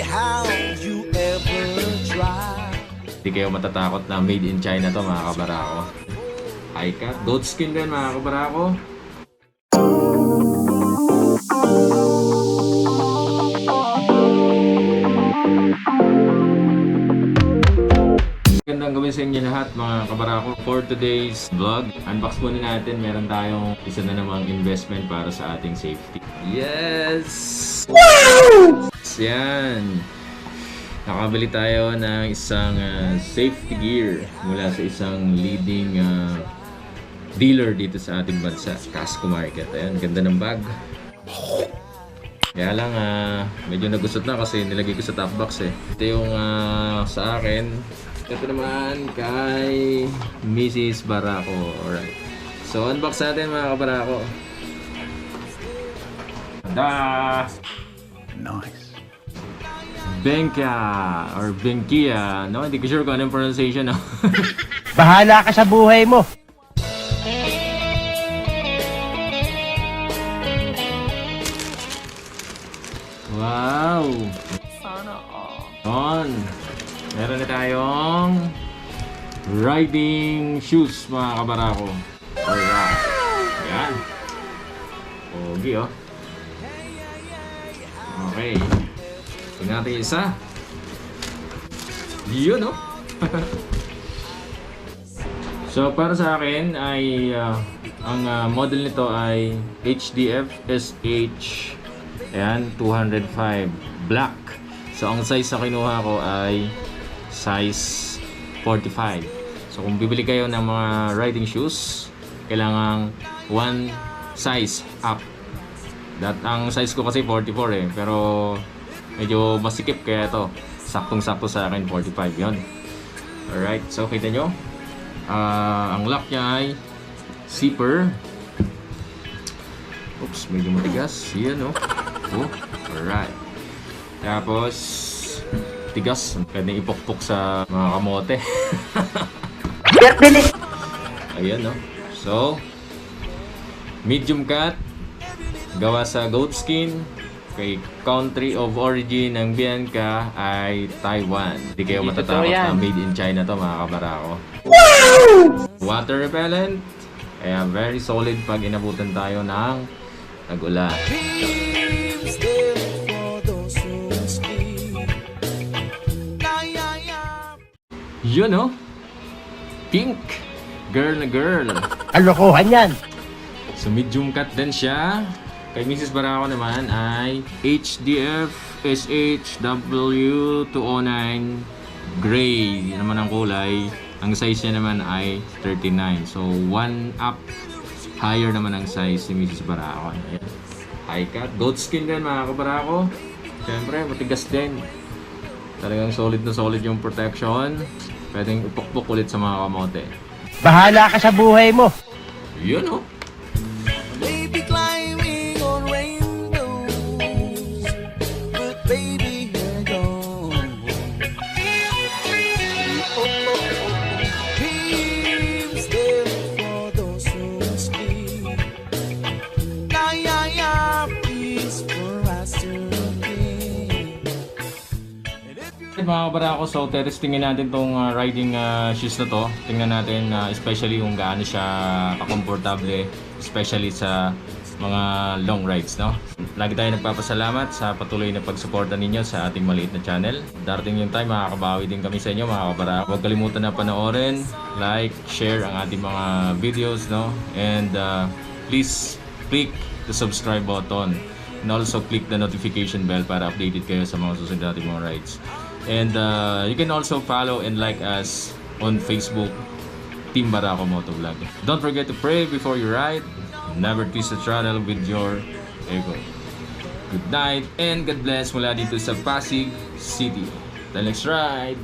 how you ever try. Hindi kayo matatakot na made in China to mga kabarako. High cut, goat skin din mga kabarako. Magandang gawin sa inyo lahat mga kabarako. For today's vlog, unbox muna natin. Meron tayong isa na namang investment para sa ating safety. Yes! Wow! Yan! Nakabili tayo ng isang safety gear mula sa isang leading dealer dito sa ating bansa, Casco Market. Ayan, ganda ng bag. Kaya lang, medyo nagusot na kasi nilagay ko sa top box eh. Ito yung sa akin. Ito naman kay Mrs. Barako. Alright. So, unbox natin mga kabarako. Tada! Nice. Benkia or Benkia, no? Hindi ko sure kung anong pronunciation, no? Bahala ka sa buhay mo. Wow! Sana all. On! Meron na tayong riding shoes, mga kabarako. Alright. Yan. Pogi, oh. Okay. Tingnan natin isa. Yun, no? So, para sa akin ay ang model nito ay HDF SH ayan, 205 black. So, ang size na kinuha ko ay size 45. So, kung bibili kayo ng mga riding shoes, kailangan one size up. Ang size ko kasi 44 eh, pero medyo masikip kaya ito. Saktong-sakto sa akin, 45 yon. Alright, so kita nyo. Ang lock niya ay zipper. Oops, medyo matigas. Yan, no? Oh, alright. Tapos, tigas. Pwede ipokpok sa mga kamote. Ayan, no? So, medium cut. Gawa sa goat skin. Kay country of origin ng Bianca ay Taiwan. Hindi kayo matatakot na made in China to mga kabarako. Water repellent. Kaya very solid pag inabutan tayo ng tag-ulan. Yun, no? Pink. Girl na girl. Kalokohan yan. So medium cut din siya. Kay Mrs. Barako naman ay HDF SHW209 gray. Yan naman ang kulay. Ang size niya naman ay 39. So 1 up higher naman ang size ni Mrs. Barako. Ayan. High cut. Goat skin din mga kabarako. Siyempre matigas din. Talagang solid na solid yung protection. Pwedeng ipokpok ulit sa mga kamote. Bahala ka sa buhay mo. Yun, oh. Baby climbing on rainbows, but baby here goes. Dreams there for those who sleep. Peace for us to keep. Mga kabarako, so testingin natin tong riding shoes na to. Tingnan natin especially kung gaano siya kakomportable, especially sa mga long rides, no? Lagi tayo nagpapasalamat sa patuloy na pagsuporta ninyo sa ating maliit na channel. Darating yung time, makakabawi din kami sa inyo mga kabarako. Huwag kalimutan na panoorin, like, share ang ating mga videos, no? And please click the subscribe button and also click the notification bell para updated kayo sa mga susunod nating mga rides. And you can also follow and like us on Facebook, Team Barako Motovlog. Don't forget to pray before you ride. Never twist the throttle with your ego. Good night and God bless mula dito sa Pasig City. Till next ride!